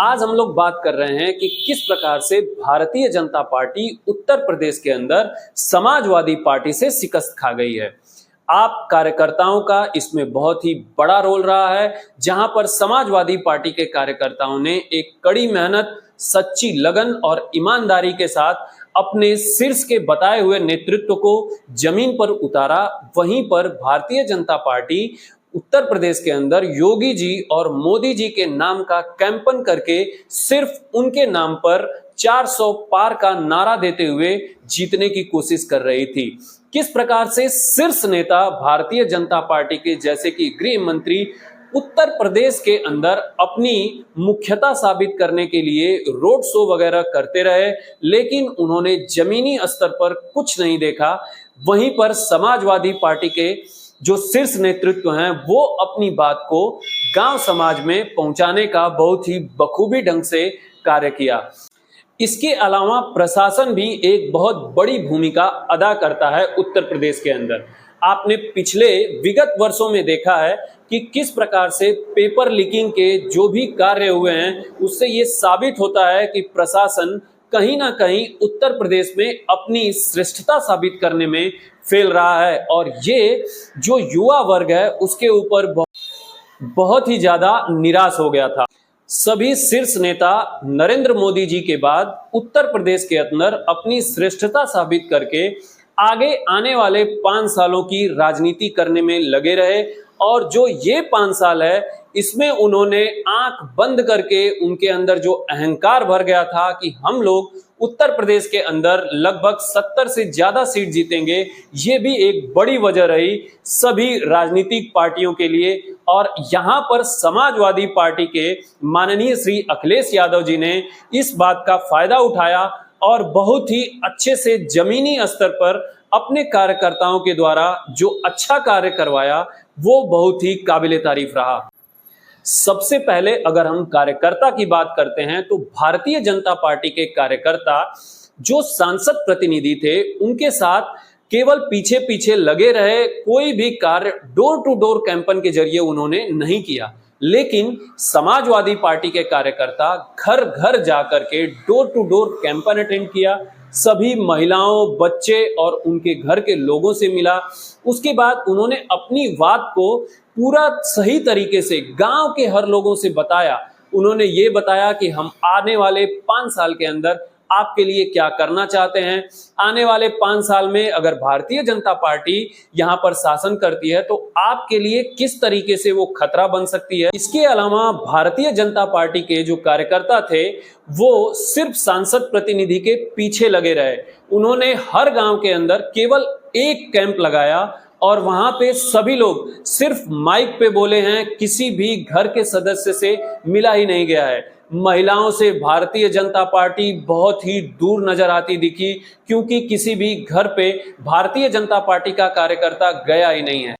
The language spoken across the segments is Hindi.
आज हम लोग बात कर रहे हैं कि किस प्रकार से भारतीय जनता पार्टी उत्तर प्रदेश के अंदर समाजवादी पार्टी से शिकस्त खा गई है। आप कार्यकर्ताओं का इसमें बहुत ही बड़ा रोल रहा है, जहां पर समाजवादी पार्टी के कार्यकर्ताओं ने एक कड़ी मेहनत, सच्ची लगन और ईमानदारी के साथ अपने शीर्ष के बताए हुए नेतृत्व को जमीन पर उतारा। वहीं पर भारतीय जनता पार्टी उत्तर प्रदेश के अंदर योगी जी और मोदी जी के नाम का कैंपन करके सिर्फ उनके नाम पर 400 पार का नारा देते हुए जीतने की कोशिश कर रही थी। किस प्रकार से शीर्ष नेता भारतीय जनता पार्टी के जैसे कि गृह मंत्री उत्तर प्रदेश के अंदर अपनी मुख्यता साबित करने के लिए रोड शो वगैरह करते रहे, लेकिन उन्होंने जमीनी स्तर पर कुछ नहीं देखा। वहीं पर समाजवादी पार्टी के जो शीर्ष नेतृत्व हैं वो अपनी बात को गांव समाज में पहुंचाने का बहुत ही बखूबी ढंग से कार्य किया। इसके अलावा प्रशासन भी एक बहुत बड़ी भूमिका अदा करता है उत्तर प्रदेश के अंदर। आपने पिछले विगत वर्षों में देखा है कि किस प्रकार से पेपर लीकिंग के जो भी कार्य हुए हैं, उससे ये साबित होता है कि प्रशासन कहीं ना कहीं उत्तर प्रदेश में अपनी श्रेष्ठता साबित करने में फेल रहा है। और ये जो युवा वर्ग है उसके ऊपर बहुत ही ज्यादा निराश हो गया था। सभी शीर्ष नेता नरेंद्र मोदी जी के बाद उत्तर प्रदेश के अंदर अपनी श्रेष्ठता साबित करके आगे आने वाले 5 सालों की राजनीति करने में लगे रहे। और जो ये 5 साल है, इसमें उन्होंने आंख बंद करके उनके अंदर जो अहंकार भर गया था कि हम लोग उत्तर प्रदेश के अंदर लगभग 70 से ज्यादा सीट जीतेंगे, ये भी एक बड़ी वजह रही सभी राजनीतिक पार्टियों के लिए। और यहाँ पर समाजवादी पार्टी के माननीय श्री अखिलेश यादव जी ने इस बात का फायदा उठाया और बहुत ही अच्छे से जमीनी स्तर पर अपने कार्यकर्ताओं के द्वारा जो अच्छा कार्य करवाया वो बहुत ही काबिले तारीफ रहा। सबसे पहले अगर हम कार्यकर्ता की बात करते हैं तो भारतीय जनता पार्टी के कार्यकर्ता जो सांसद प्रतिनिधि थे उनके साथ केवल पीछे पीछे लगे रहे, कोई भी कार्य डोर टू डोर कैंपेन के जरिए उन्होंने नहीं किया। लेकिन समाजवादी पार्टी के कार्यकर्ता घर घर जाकर के door to door campaign attend किया, सभी महिलाओं, बच्चे और उनके घर के लोगों से मिला। उसके बाद उन्होंने अपनी बात को पूरा सही तरीके से गांव के हर लोगों से बताया। उन्होंने ये बताया कि हम आने वाले 5 साल के अंदर आपके लिए क्या करना चाहते हैं, आने वाले 5 साल में अगर भारतीय जनता पार्टी यहां पर शासन करती है तो आपके लिए किस तरीके से वो खतरा बन सकती है। इसके अलावा भारतीय जनता पार्टी के जो कार्यकर्ता थे वो सिर्फ सांसद प्रतिनिधि के पीछे लगे रहे। उन्होंने हर गांव के अंदर केवल एक कैंप लगाया और वहां पे सभी लोग सिर्फ माइक पे बोले हैं, किसी भी घर के सदस्य से मिला ही नहीं गया है। महिलाओं से भारतीय जनता पार्टी बहुत ही दूर नजर आती दिखी, क्योंकि किसी भी घर पे भारतीय जनता पार्टी का कार्यकर्ता गया ही नहीं है।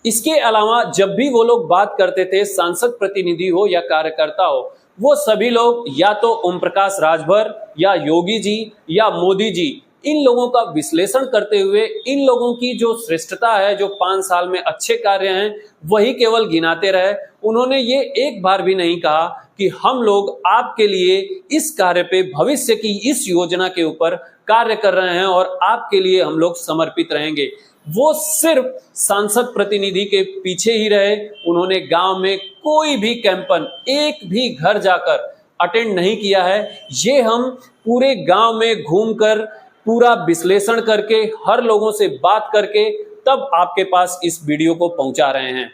इसके अलावा जब भी वो लोग बात करते थे, सांसद प्रतिनिधि हो या कार्यकर्ता हो, वो सभी लोग या तो ओम प्रकाश राजभर या योगी जी या मोदी जी, इन लोगों का विश्लेषण करते हुए इन लोगों की जो श्रेष्ठता है, जो 5 साल में अच्छे कार्य हैं, वही केवल गिनाते रहे। उन्होंने ये एक बार भी नहीं कहा कि हम लोग आपके लिए इस कार्य पे, भविष्य की इस योजना के ऊपर कार्य कर रहे हैं और आपके लिए हम लोग समर्पित रहेंगे। वो सिर्फ सांसद प्रतिनिधि के पीछे ही रहे। उन्होंने गांव में कोई भी कैंपन, एक भी घर जाकर अटेंड नहीं किया है। ये हम पूरे गांव में घूमकर, पूरा विश्लेषण करके, हर लोगों से बात करके तब आपके पास इस वीडियो को पहुंचा रहे हैं।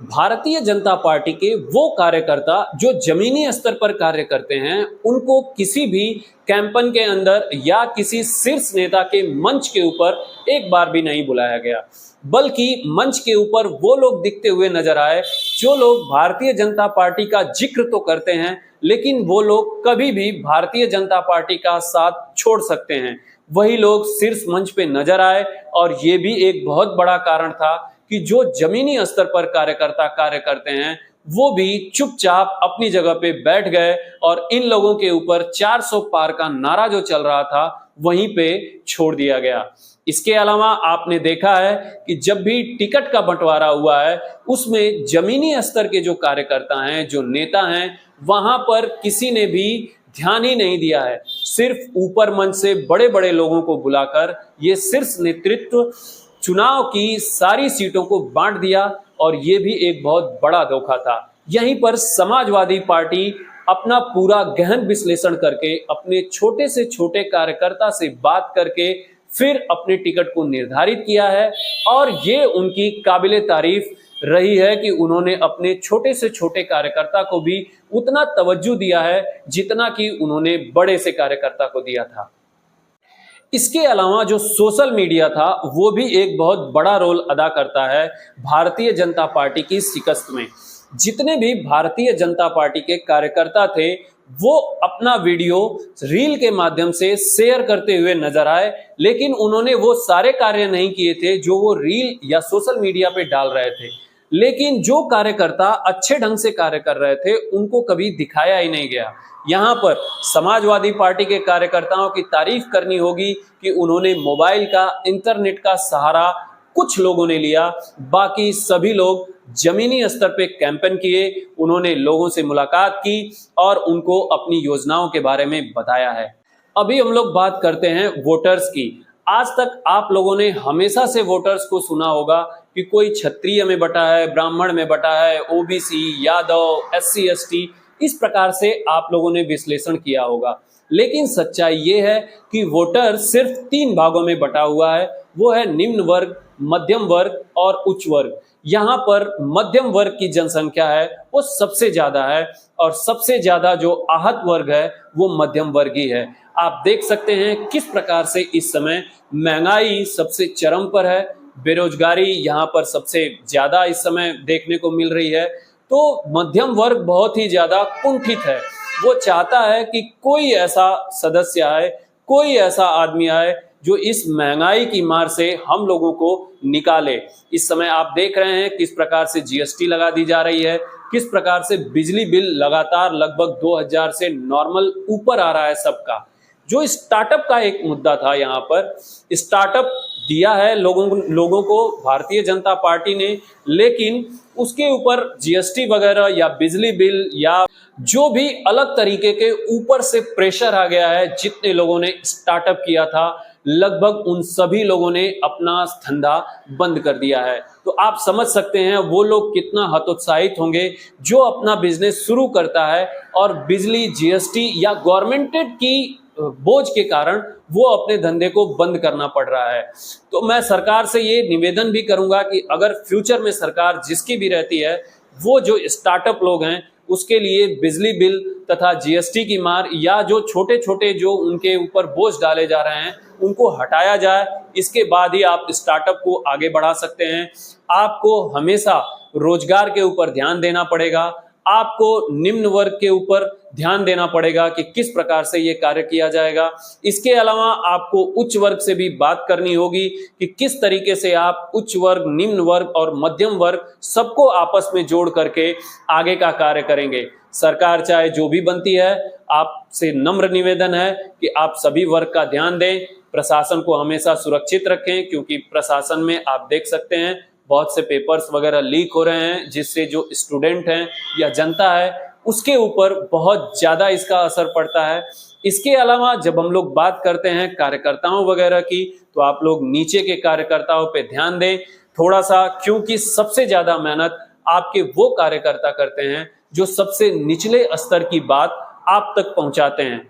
भारतीय जनता पार्टी के वो कार्यकर्ता जो जमीनी स्तर पर कार्य करते हैं, उनको किसी भी कैंपन के अंदर या किसी शीर्ष नेता के मंच के ऊपर एक बार भी नहीं बुलाया गया, बल्कि मंच के ऊपर वो लोग दिखते हुए नजर आए जो लोग भारतीय जनता पार्टी का जिक्र तो करते हैं, लेकिन वो लोग कभी भी भारतीय जनता पार्टी का साथ छोड़ सकते हैं। वही लोग शीर्ष मंच पे नजर आए और ये भी एक बहुत बड़ा कारण था कि जो जमीनी स्तर पर कार्यकर्ता कार्य करते हैं वो भी चुपचाप अपनी जगह पे बैठ गए और इन लोगों के ऊपर 400 पार का नारा जो चल रहा था वहीं पे छोड़ दिया गया। इसके अलावा आपने देखा है कि जब भी टिकट का बंटवारा हुआ है उसमें जमीनी स्तर के जो कार्यकर्ता हैं, जो नेता हैं, वहां पर किसी ने भी ध्यान ही नहीं दिया है। सिर्फ ऊपर मंच से बड़े बड़े लोगों को बुलाकर ये शीर्ष नेतृत्व चुनाव की सारी सीटों को बांट दिया, और ये भी एक बहुत बड़ा धोखा था। यहीं पर समाजवादी पार्टी अपना पूरा गहन विश्लेषण करके अपने छोटे से छोटे कार्यकर्ता से बात करके फिर अपने टिकट को निर्धारित किया है, और ये उनकी काबिले तारीफ रही है कि उन्होंने अपने छोटे से छोटे कार्यकर्ता को भी उतना तवज्जो दिया है जितना कि उन्होंने बड़े से कार्यकर्ता को दिया था। इसके अलावा जो सोशल मीडिया था वो भी एक बहुत बड़ा रोल अदा करता है भारतीय जनता पार्टी की शिकस्त में। जितने भी भारतीय जनता पार्टी के कार्यकर्ता थे वो अपना वीडियो रील के माध्यम से शेयर करते हुए नजर आए, लेकिन उन्होंने वो सारे कार्य नहीं किए थे जो वो रील या सोशल मीडिया पे डाल रहे थे। लेकिन जो कार्यकर्ता अच्छे ढंग से कार्य कर रहे थे उनको कभी दिखाया ही नहीं गया। यहाँ पर समाजवादी पार्टी के कार्यकर्ताओं की तारीफ करनी होगी कि उन्होंने मोबाइल का, इंटरनेट का सहारा कुछ लोगों ने लिया, बाकी सभी लोग जमीनी स्तर पे कैंपेन किए, उन्होंने लोगों से मुलाकात की और उनको अपनी योजनाओं के बारे में बताया है। अभी हम लोग बात करते हैं वोटर्स की। आज तक आप लोगों ने हमेशा से वोटर्स को सुना होगा कि कोई क्षत्रिय में बटा है, ब्राह्मण में बटा है, ओबीसी, यादव, एससी, एसटी, इस प्रकार से आप लोगों ने विश्लेषण किया होगा। लेकिन सच्चाई ये है कि वोटर सिर्फ 3 भागों में बटा हुआ है, वो है निम्न वर्ग, मध्यम वर्ग और उच्च वर्ग। यहाँ पर मध्यम वर्ग की जनसंख्या है वो सबसे ज्यादा है, और सबसे ज्यादा जो आहत वर्ग है वो मध्यम वर्ग ही है। आप देख सकते हैं किस प्रकार से इस समय महंगाई सबसे चरम पर है, बेरोजगारी यहाँ पर सबसे ज्यादा इस समय देखने को मिल रही है। तो मध्यम वर्ग बहुत ही ज्यादा कुंठित है। वो चाहता है कि कोई ऐसा सदस्य आए, कोई ऐसा आदमी आए जो इस महंगाई की मार से हम लोगों को निकाले। इस समय आप देख रहे हैं किस प्रकार से जीएसटी लगा दी जा रही है, किस प्रकार से बिजली बिल लगातार लगभग 2000 से नॉर्मल ऊपर आ रहा है सबका। जो स्टार्टअप का एक मुद्दा था, यहाँ पर स्टार्टअप दिया है लोगों को भारतीय जनता पार्टी ने, लेकिन उसके ऊपर जीएसटी वगैरह या बिजली बिल या जो भी अलग तरीके के ऊपर से प्रेशर आ गया है, जितने लोगों ने स्टार्टअप किया था लगभग उन सभी लोगों ने अपना धंधा बंद कर दिया है। तो आप समझ सकते हैं वो लोग कितना हतोत्साहित होंगे जो अपना बिजनेस शुरू करता है और बिजली, जीएसटी या गवर्नमेंटेड की बोझ के कारण वो अपने धंधे को बंद करना पड़ रहा है। तो मैं सरकार से ये निवेदन भी करूंगा कि अगर फ्यूचर में सरकार जिसकी भी रहती है, वो जो स्टार्टअप लोग हैं उसके लिए बिजली बिल तथा जीएसटी की मार या जो छोटे छोटे जो उनके ऊपर बोझ डाले जा रहे हैं उनको हटाया जाए। इसके बाद ही आप स्टार्टअप को आगे बढ़ा सकते हैं। आपको हमेशा रोजगार के ऊपर ध्यान देना पड़ेगा, आपको निम्न वर्ग के ऊपर ध्यान देना पड़ेगा कि किस प्रकार से ये कार्य किया जाएगा। इसके अलावा आपको उच्च वर्ग से भी बात करनी होगी कि किस तरीके से आप उच्च वर्ग, निम्न वर्ग और मध्यम वर्ग सबको आपस में जोड़ करके आगे का कार्य करेंगे। सरकार चाहे जो भी बनती है, आपसे नम्र निवेदन है कि आप सभी वर्ग का ध्यान दें, प्रशासन को हमेशा सुरक्षित रखें, क्योंकि प्रशासन में आप देख सकते हैं बहुत से पेपर्स वगैरह लीक हो रहे हैं, जिससे जो स्टूडेंट हैं या जनता है उसके ऊपर बहुत ज्यादा इसका असर पड़ता है। इसके अलावा जब हम लोग बात करते हैं कार्यकर्ताओं वगैरह की, तो आप लोग नीचे के कार्यकर्ताओं पे ध्यान दें थोड़ा सा, क्योंकि सबसे ज्यादा मेहनत आपके वो कार्यकर्ता करते हैं जो सबसे निचले स्तर की बात आप तक पहुंचाते हैं।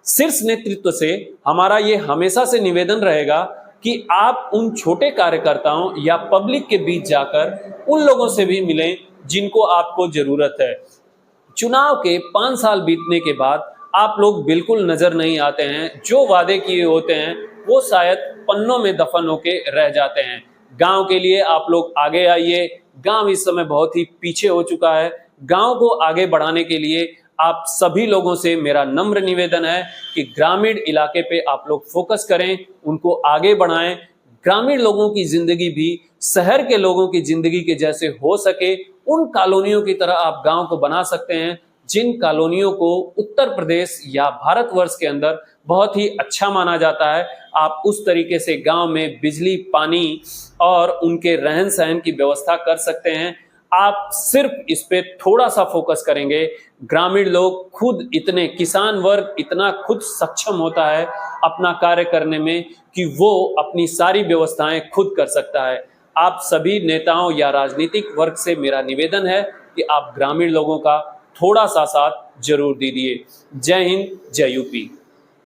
शीर्ष नेतृत्व से हमारा ये हमेशा से निवेदन रहेगा कि आप उन छोटे कार्यकर्ताओं या पब्लिक के बीच जाकर उन लोगों से भी मिलें जिनको आपको जरूरत है। चुनाव के 5 साल बीतने के बाद आप लोग बिल्कुल नजर नहीं आते हैं। जो वादे किए होते हैं वो शायद पन्नों में दफन होके रह जाते हैं। गांव के लिए आप लोग आगे आइए। गांव इस समय बहुत ही पीछे हो चुका है। गांव को आगे बढ़ाने के लिए आप सभी लोगों से मेरा नम्र निवेदन है कि ग्रामीण इलाके पे आप लोग फोकस करें, उनको आगे बढ़ाएं। ग्रामीण लोगों की जिंदगी भी शहर के लोगों की जिंदगी के जैसे हो सके, उन कॉलोनियों की तरह आप गांव को बना सकते हैं जिन कॉलोनियों को उत्तर प्रदेश या भारतवर्ष के अंदर बहुत ही अच्छा माना जाता है। आप उस तरीके से गांव में बिजली, पानी और उनके रहन सहन की व्यवस्था कर सकते हैं। आप सिर्फ इस पे थोड़ा सा फोकस करेंगे, ग्रामीण लोग खुद इतने, किसान वर्ग इतना खुद सक्षम होता है अपना कार्य करने में कि वो अपनी सारी व्यवस्थाएं खुद कर सकता है। आप सभी नेताओं या राजनीतिक वर्ग से मेरा निवेदन है कि आप ग्रामीण लोगों का थोड़ा सा साथ जरूर दीजिए। जय हिंद, जय यूपी।